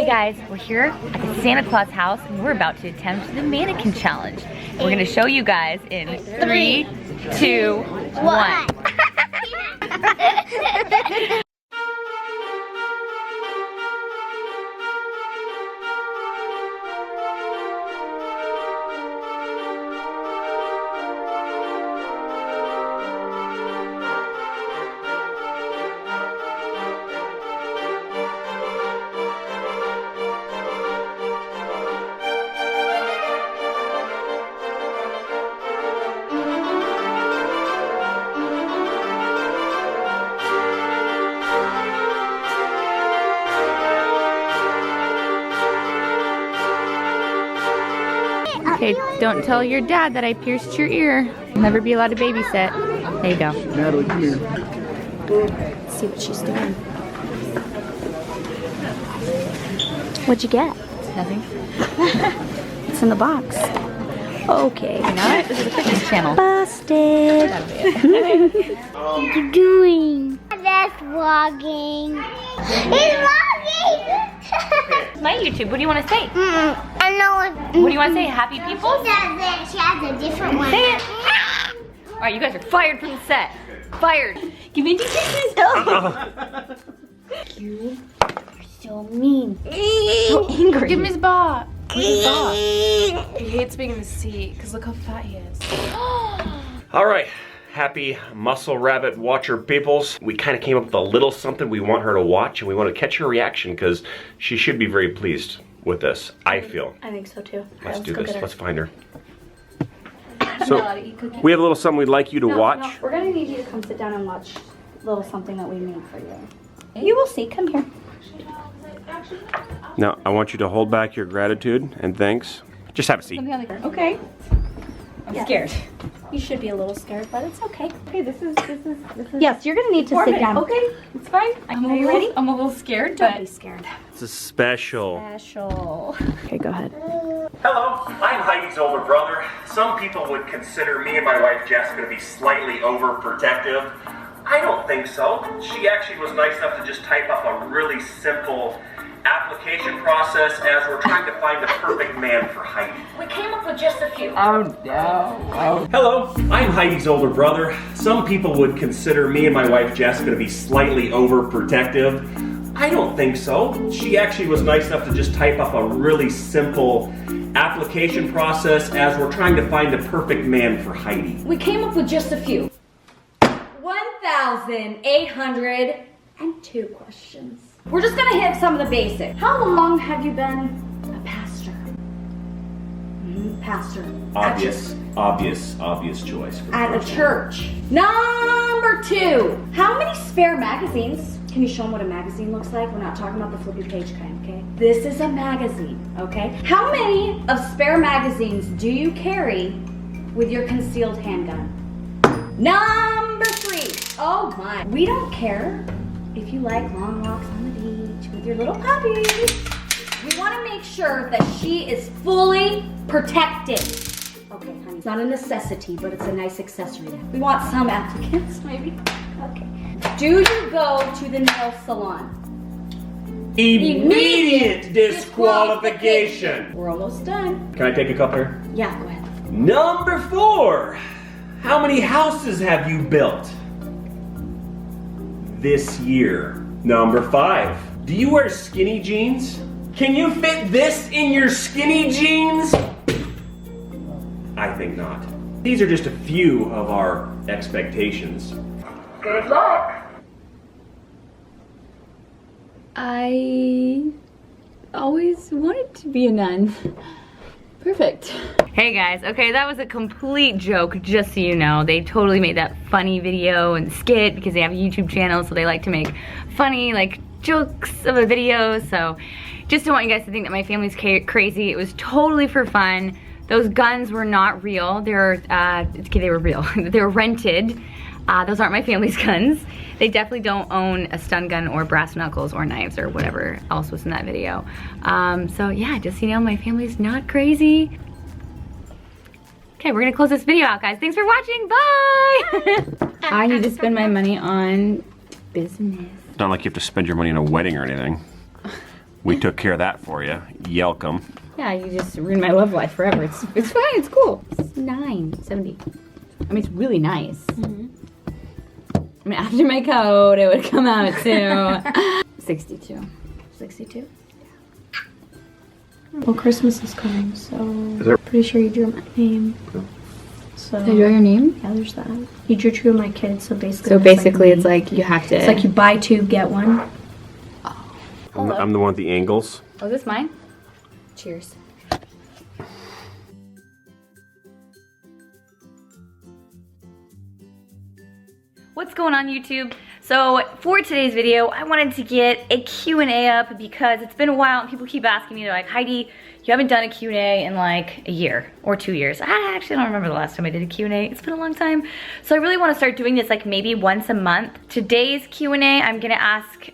Hey guys, we're here at the Santa Claus house and we're about to attempt the Mannequin challenge. We're gonna show you guys in 3, 2, 1. Okay, don't tell your dad that I pierced your ear. You'll never be allowed to babysit. There you go. Natalie, come here. Let's see what she's doing. What'd you get? Nothing. It's in the box. Okay. You know what? This is a fitness channel. Busted. What are you doing? That's vlogging. He's vlogging! It's my YouTube. What do you want to say? I know what. What do you want to say? Happy people? She has a different one. Say it. All right, you guys are fired from the set. Fired. Give me 2 kisses. You are so mean. So angry. Give him his bot. Where's his bot? He hates being in the seat because look how fat he is. All right, happy muscle rabbit watcher peoples. We kind of came up with a little something we want her to watch, and we want to catch her reaction because she should be very pleased with this, I feel. I think so too. Let's do this. Let's find her. So, So, we have a little something we'd like you to watch. No, we're gonna need you to come sit down and watch a little something that we made for you. You will see. Come here. Now, I want you to hold back your gratitude and thanks. Just have a seat. Okay. I'm scared. You should be a little scared, but it's okay. Okay, this is. Yes, you're gonna need to sit down. Okay, it's fine. Are you ready? I'm a little scared, Don't but be scared. This is special. Special. Okay, go ahead. Hello, I'm Heidi's older brother. Some people would consider me and my wife Jessica to be slightly overprotective. I don't think so. She actually was nice enough to just type up a really simple application process as we're trying to find the perfect man for Heidi. we came up with just a few. Hello, I'm Heidi's older brother. Some people would consider me and my wife Jessica to be slightly overprotective. I don't think so. She actually was nice enough to just type up a really simple application process as we're trying to find the perfect man for Heidi. We came up with just a few. 1,802 questions. We're just gonna hit some of the basics. How long have you been a pastor? Pastor. Obvious choice. For the At a first one. church. Number 2. How many spare magazines? Can you show them what a magazine looks like? We're not talking about the flippy page kind, okay? This is a magazine, okay? How many of spare magazines do you carry with your concealed handgun? Number 3. Oh my. We don't care if you like long walks on the beach with your little puppy. We want to make sure that she is fully protected. Okay, honey. It's not a necessity, but it's a nice accessory. We want some applicants, maybe. Okay. Do you go to the nail salon? Immediate disqualification. We're almost done. Can I take a couple here? Yeah, go ahead. Number 4. How many houses have you built this year? Number 5. Do you wear skinny jeans? Can you fit this in your skinny jeans? I think not. These are just a few of our expectations. Good luck. I always wanted to be a nun. Perfect. Hey guys, okay, that was a complete joke, just so you know. They totally made that funny video and skit because they have a YouTube channel, so they like to make funny, like, jokes of a video. So just don't want you guys to think that my family's crazy. It was totally for fun. Those guns were not real. They were real. They were rented. Those aren't my family's guns. They definitely don't own a stun gun or brass knuckles or knives or whatever else was in that video. So yeah, just so you know, my family's not crazy. Okay, we're gonna close this video out, guys. Thanks for watching, bye! I need to spend my money on business. Not like you have to spend your money on a wedding or anything. We took care of that for you. Yelcome. Yeah, you just ruined my love life forever. It's fine, it's cool. It's $9.70. I mean, it's really nice. I mean, after my coat, it would come out to 62. 62? Well, Christmas is coming, so pretty sure you drew my name. So Did I draw your name? yeah, there's that. You drew two of my kids, so basically. So basically, it's it's like you have to. it's like you buy two, get one. I'm the one with the angles. Oh, is this mine? Cheers. What's going on, YouTube? So for today's video, I wanted to get a Q&A up because it's been a while and people keep asking me, they're like, Heidi, you haven't done a Q&A in like a year or 2 years. I actually don't remember the last time I did a Q&A. It's been a long time. So I really want to start doing this like maybe once a month. Today's Q&A, I'm gonna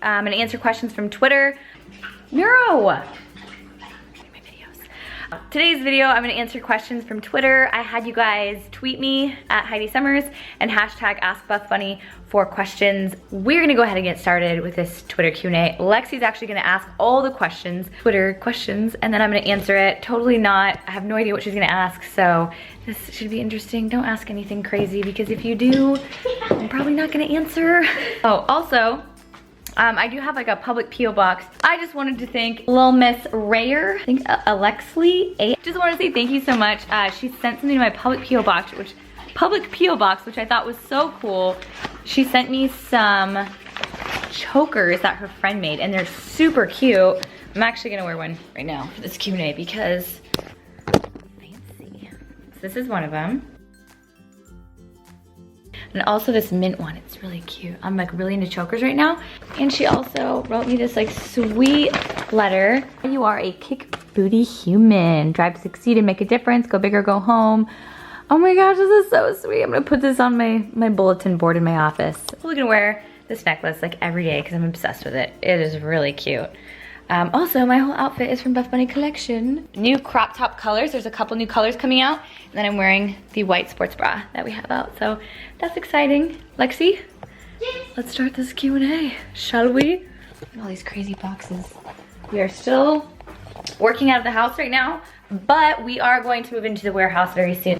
answer questions from Twitter. No! Today's video, I'm gonna answer questions from Twitter. I had you guys tweet me at Heidi Summers and hashtag AskBuffBunny for questions. We're gonna go ahead and get started with this Twitter Q&A. Lexi's actually gonna ask all the questions, Twitter questions, and then I'm gonna answer it. Totally not, I have no idea what she's gonna ask, so this should be interesting. Don't ask anything crazy because if you do, I'm probably not gonna answer. Oh, also, I do have like a public P.O. box. I just wanted to thank Lil Miss Rayer, I think Lexi. Just wanted to say thank you so much. She sent something to my public P.O. box, which I thought was so cool. She sent me some chokers that her friend made, and they're super cute. I'm actually gonna wear one right now for this Q&A because fancy. So this is one of them. And also this mint one, it's really cute. I'm like really into chokers right now. And she also wrote me this like sweet letter. You are a kick booty human. Drive to succeed and make a difference. Go big or go home. Oh my gosh, this is so sweet. I'm gonna put this on my bulletin board in my office. I'm probably gonna wear this necklace like every day because I'm obsessed with it. It is really cute. Also, my whole outfit is from Buff Bunny Collection. New crop top colors. There's a couple new colors coming out. And then I'm wearing the white sports bra that we have out. So that's exciting. Lexi, let's start this Q&A, shall we? Look at all these crazy boxes. We are still working out of the house right now, but we are going to move into the warehouse very soon.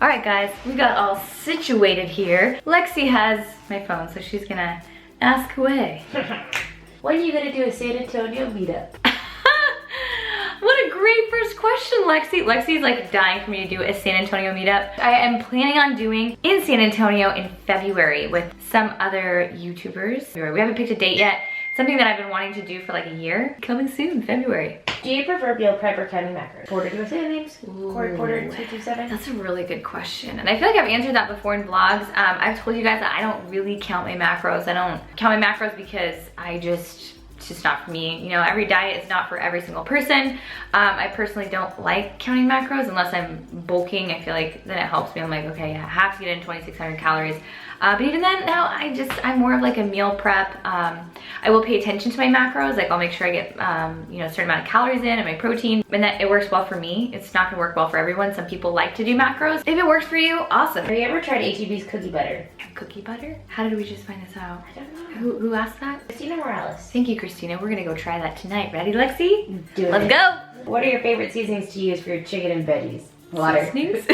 All right, guys, we got all situated here. Lexi has my phone, so she's gonna ask away. When are you gonna do a San Antonio meetup? What a great first question, Lexi. Lexi's like dying for me to do a San Antonio meetup. I am planning on doing in San Antonio in February with some other YouTubers. We haven't picked a date yet. Something that I've been wanting to do for like a year. Coming soon, February. Do you prefer meal prep or counting macros? Quarter to savings, quarter 227. That's a really good question. And I feel like I've answered that before in vlogs. I've told you guys that I don't really count my macros. I don't count my macros because it's just not for me. You know, every diet is not for every single person. I personally don't like counting macros unless I'm bulking. I feel like then it helps me. I'm like, okay, I have to get in 2,600 calories. But even then, now I'm more of like a meal prep. I will pay attention to my macros. Like I'll make sure I get, you know, a certain amount of calories in and my protein, and that it works well for me. It's not gonna work well for everyone. Some people like to do macros. If it works for you, awesome. Have you ever tried HEB's cookie butter? Cookie butter? How did we just find this out? I don't know. Who asked that? Christina Morales. Thank you, Christina. We're gonna go try that tonight. Ready, Lexi? Do Let's it. go. What are your favorite seasonings to use for your chicken and veggies? Water. Seasonings?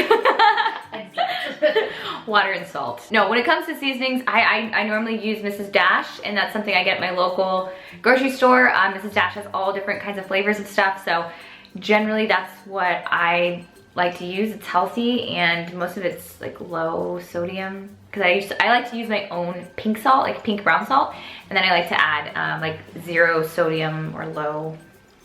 Water and salt. No, when it comes to seasonings, I normally use Mrs. Dash, and that's something I get at my local grocery store. Mrs. Dash has all different kinds of flavors and stuff, so generally that's what I like to use. It's healthy, and most of it's like low sodium, because I like to use my own pink salt, like pink brown salt, and then I like to add like 0 sodium or low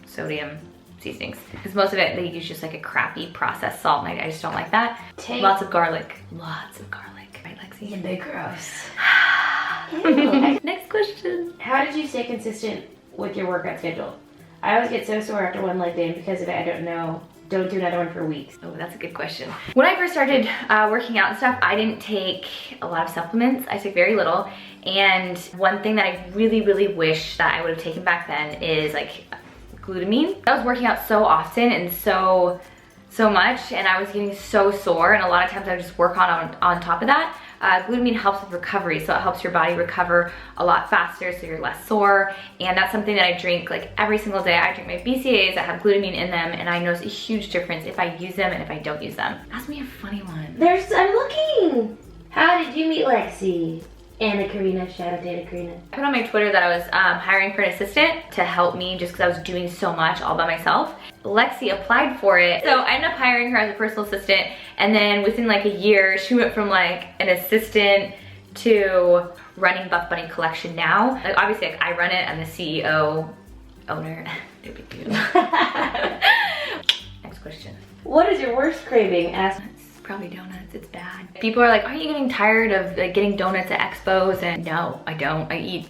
sodium seasonings, because most of it they use just like a crappy processed salt, and I just don't like that. Lots of garlic. Lots of garlic. Right, Lexi? And they're gross. Next question. How did you stay consistent with your workout schedule? I always get so sore after one leg day, and because of it, I don't do another one for weeks. Oh, that's a good question. When I first started working out and stuff, I didn't take a lot of supplements. I took very little. And one thing that I really, really wish that I would have taken back then is like glutamine. I was working out so often and so much, and I was getting so sore, and a lot of times I would just work on top of that. glutamine helps with recovery, so it helps your body recover a lot faster, so you're less sore. And that's something that I drink like every single day. I drink my BCAAs that have glutamine in them, and I notice a huge difference if I use them and if I don't use them. Ask me a funny one. I'm looking. How did you meet Lexi? Anna Karina, shout out to Anna Karina. I put on my Twitter that I was hiring for an assistant to help me just because I was doing so much all by myself. Lexi applied for it. So I ended up hiring her as a personal assistant, and then within like a year, she went from like an assistant to running Buff Bunny Collection now. Like obviously like, I run it, I'm the CEO, owner. No big deal. Next question. What is your worst craving? Ask. Probably donuts, it's bad. People are like, aren't you getting tired of like getting donuts at expos? And no, I don't. I eat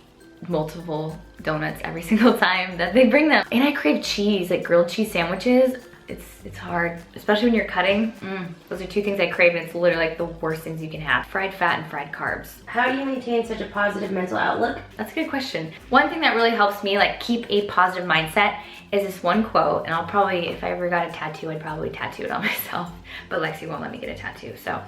multiple donuts every single time that they bring them. And I crave cheese, like grilled cheese sandwiches. It's hard, especially when you're cutting. Those are two things I crave, and it's literally like the worst things you can have. Fried fat and fried carbs. How do you maintain such a positive mental outlook? That's a good question. One thing that really helps me like keep a positive mindset is this one quote, and I'll probably, if I ever got a tattoo, I'd probably tattoo it on myself, but Lexi won't let me get a tattoo, so.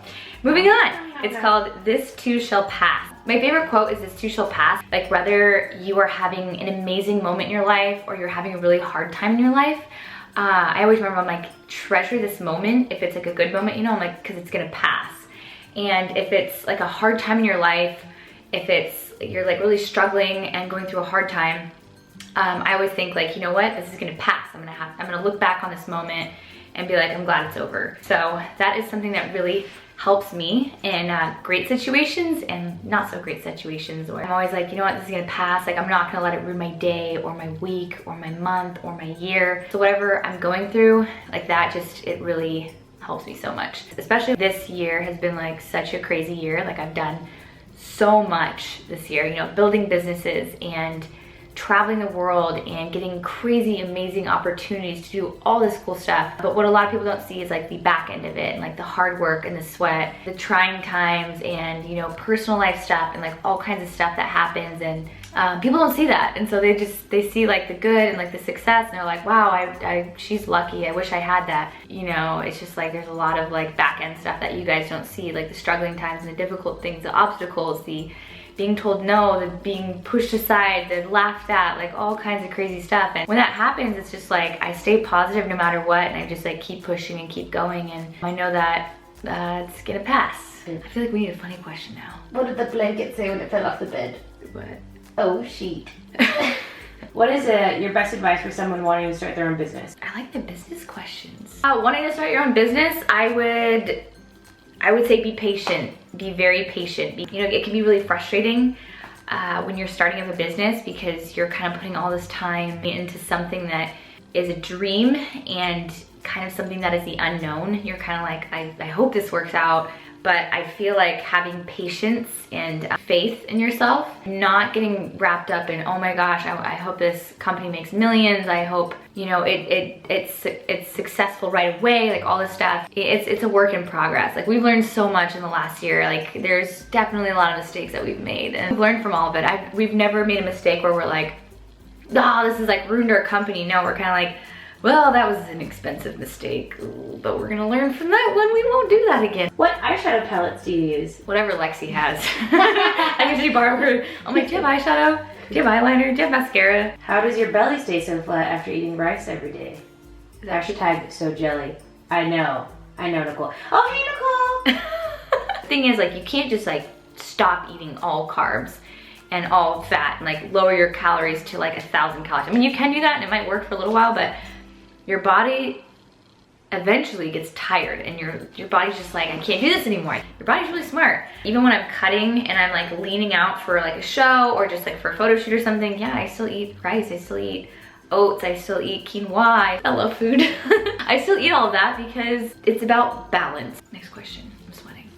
Moving on, it's called, "This too shall pass." My favorite quote is, "This too shall pass." Like whether you are having an amazing moment in your life or you're having a really hard time in your life, I always remember, I'm like, treasure this moment. If it's like a good moment, you know, I'm like, cause it's gonna pass. And if it's like a hard time in your life, if it's, you're like really struggling and going through a hard time, I always think like, you know what, this is gonna pass. I'm gonna look back on this moment and be like, I'm glad it's over. So that is something that really helps me in great situations and not so great situations, where I'm always like, you know what, this is gonna pass. Like I'm not gonna let it ruin my day or my week or my month or my year. So whatever I'm going through, like that just, it really helps me so much. Especially this year has been like such a crazy year. Like I've done so much this year, you know, building businesses and traveling the world and getting crazy, amazing opportunities to do all this cool stuff. But what a lot of people don't see is like the back end of it, and like the hard work and the sweat, the trying times, and you know, personal life stuff and like all kinds of stuff that happens. And people don't see that. And so they see like the good and like the success, and they're like, wow, she's lucky. I wish I had that. You know, it's just like, there's a lot of like back end stuff that you guys don't see, like the struggling times and the difficult things, the obstacles, the being told no, the being pushed aside, the laughed at, like all kinds of crazy stuff. And when that happens, it's just like, I stay positive no matter what, and I just like keep pushing and keep going, and I know that it's gonna pass. I feel like we need a funny question now. What did the blanket say when it fell off the bed? What? Oh, sheet. What is your best advice for someone wanting to start their own business? I like the business questions. Wanting to start your own business, I would say be patient. Be very patient. You know, it can be really frustrating when you're starting up a business, because you're kind of putting all this time into something that is a dream and kind of something that is the unknown. You're kind of like, I hope this works out. But I feel like having patience and faith in yourself, not getting wrapped up in, oh my gosh, I hope this company makes millions. I hope, you know, it's successful right away, like all this stuff. It's a work in progress. Like we've learned so much in the last year. Like there's definitely a lot of mistakes that we've made, and we've learned from all of it. We've never made a mistake where we're like, oh, this is like ruined our company. No, we're kind of like, well, that was an expensive mistake, but we're gonna learn from that one. We won't do that again. What eyeshadow palettes do you use? Whatever Lexi has. I usually borrow her. I'm like, do you have eyeshadow? Do you have eyeliner? Do you have mascara? How does your belly stay so flat after eating rice every day? Hashtag so jelly. I know, Nicole. Oh, hey, Nicole! The thing is, like, you can't just like stop eating all carbs and all fat and like lower your calories to like 1,000 calories. I mean, you can do that and it might work for a little while, but your body eventually gets tired, and your body's just like, I can't do this anymore. Your body's really smart. Even when I'm cutting and I'm like leaning out for like a show or just like for a photo shoot or something, yeah, I still eat rice, I still eat oats, I still eat quinoa. I love food. I still eat all of that because it's about balance. Next question, I'm sweating.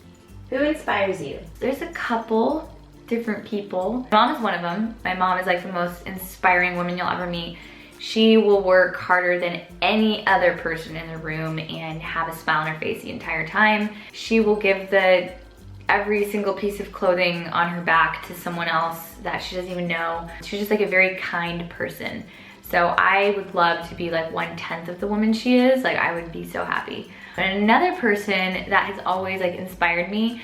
Who inspires you? There's a couple different people. My mom is one of them. My mom is like the most inspiring woman you'll ever meet. She will work harder than any other person in the room and have a smile on her face the entire time. She will give every single piece of clothing on her back to someone else that she doesn't even know. She's just like a very kind person. So I would love to be like 1/10 of the woman she is. Like I would be so happy. And another person that has always like inspired me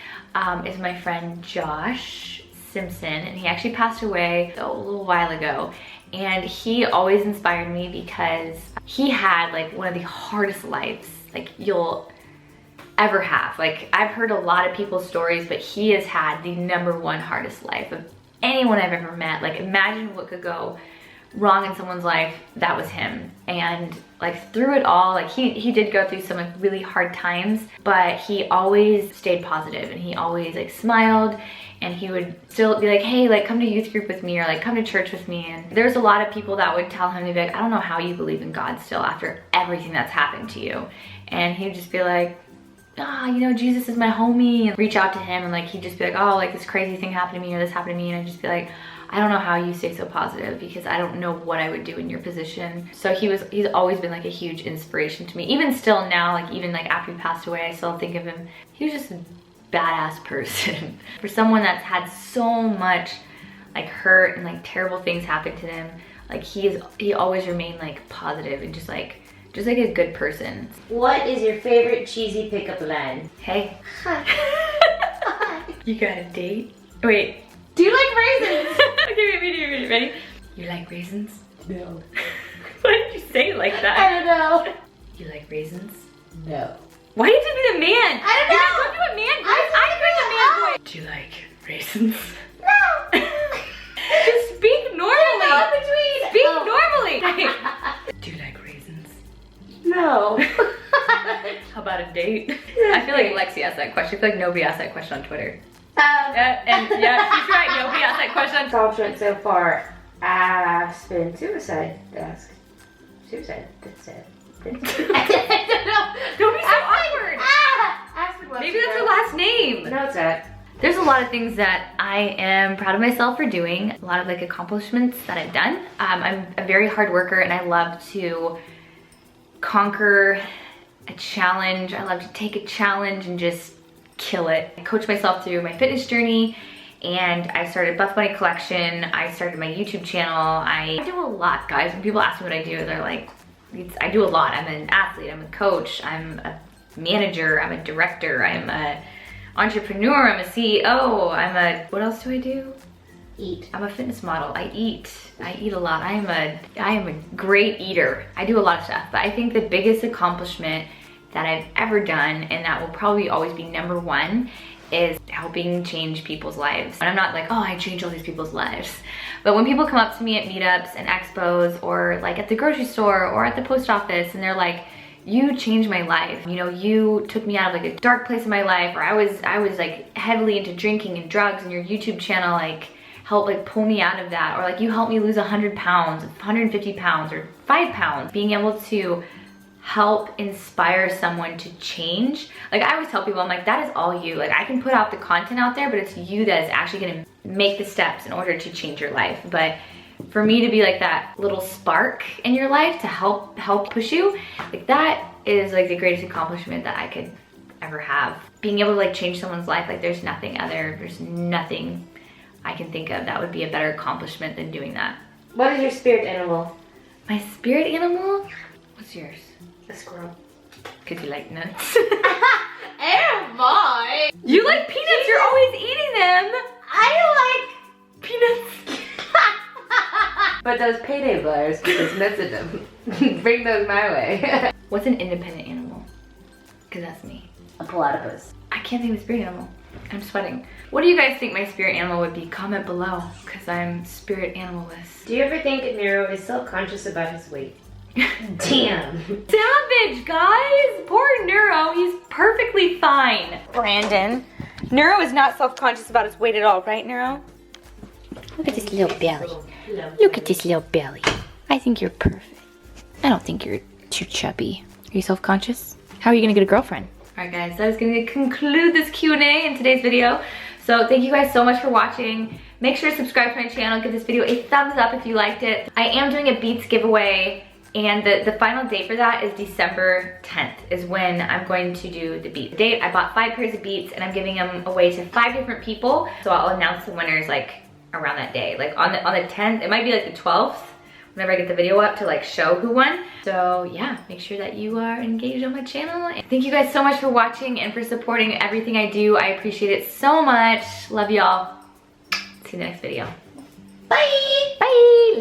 is my friend Josh Simpson, and he actually passed away a little while ago. And he always inspired me because he had like one of the hardest lives like you'll ever have. Like I've heard a lot of people's stories, but he has had the #1 hardest life of anyone I've ever met. Like imagine what could go wrong in someone's life. That was him. And like through it all, like he did go through some like really hard times, but he always stayed positive and he always like smiled, and he would still be like, hey, like come to youth group with me, or like come to church with me. And there's a lot of people that would tell him to be like, I don't know how you believe in God still after everything that's happened to you. And he would just be like, you know, Jesus is my homie, and reach out to him, and like he'd just be like, oh, like this crazy thing happened to me, or this happened to me, and I'd just be like, I don't know how you stay so positive, because I don't know what I would do in your position. So he's always been like a huge inspiration to me. Even still now, like even like after he passed away, I still think of him. He was just a badass person. For someone that's had so much like hurt and like terrible things happen to them, like he always remained like positive and just like a good person. What is your favorite cheesy pickup line? Hey. You got a date? Wait. Do you like raisins? Okay, ready? You like raisins? No. Why did you say it like that? I don't know. You like raisins? No. Why did you be the man? I don't know. Don't do a man voice. I'm doing a man voice. Do you like raisins? No. Just speak normally. No, in between. Speak normally. Do you like raisins? No. How about a date? I feel like Lexi asked that question. I feel like nobody asked that question on Twitter. And yeah, she's right. Nobody asked that question. Accomplishment so far. Aspen. Suicide desk. Suicide. That's it. Don't be so awkward. Aspen wants Maybe to that's know. her last name. No, it's not. There's a lot of things that I am proud of myself for doing. A lot of like accomplishments that I've done. I'm a very hard worker, and I love to conquer a challenge. I love to take a challenge and just kill it. I coach myself through my fitness journey, and I started Buff Bunny Collection. I started my YouTube channel. I do a lot, guys. When people ask me what I do, they're like, I do a lot. I'm an athlete, I'm a coach, I'm a manager, I'm a director, I'm a entrepreneur, I'm a CEO, what else do I do? Eat. I'm a fitness model. I eat a lot. I am a great eater. I do a lot of stuff, but I think the biggest accomplishment that I've ever done, and that will probably always be #1, is helping change people's lives. And I'm not like, oh, I change all these people's lives. But when people come up to me at meetups and expos, or like at the grocery store or at the post office, and they're like, you changed my life. You know, you took me out of like a dark place in my life, or I was like heavily into drinking and drugs, and your YouTube channel like helped like pull me out of that. Or like you helped me lose 100 pounds, 150 pounds, or 5 pounds. Being able to help inspire someone to change. Like I always tell people, I'm like, that is all you. Like I can put out the content out there, but it's you that is actually gonna make the steps in order to change your life. But for me to be like that little spark in your life to help push you, like that is like the greatest accomplishment that I could ever have. Being able to like change someone's life, like there's nothing I can think of that would be a better accomplishment than doing that. What is your spirit animal? My spirit animal? What's yours? A squirrel. Cause you like nuts. Oh my! You like peanuts, you're always eating them. I like Peanuts. But those payday blurs with those nuts in them. Bring those my way. What's an independent animal? Cause that's me. A platypus. I can't think of a spirit animal. I'm sweating. What do you guys think my spirit animal would be? Comment below, cause I'm spirit animalist. Do you ever think Nero is self-conscious about his weight? Damn. Savage, guys! Poor Neuro, he's perfectly fine. Brandon, Neuro is not self-conscious about his weight at all, right, Neuro? Look at this little belly. Look at this little belly. I think you're perfect. I don't think you're too chubby. Are you self-conscious? How are you gonna get a girlfriend? Alright guys, that is gonna conclude this Q&A in today's video. So thank you guys so much for watching. Make sure to subscribe to my channel, give this video a thumbs up if you liked it. I am doing a Beats giveaway, and the final date for that is December 10th is when I'm going to do the Beats date. I bought 5 pairs of Beats, and I'm giving them away to 5 different people. So I'll announce the winners like around that day. Like on the 10th, it might be like the 12th whenever I get the video up to like show who won. So yeah, make sure that you are engaged on my channel. And thank you guys so much for watching and for supporting everything I do. I appreciate it so much. Love y'all. See you in the next video. Bye. Bye.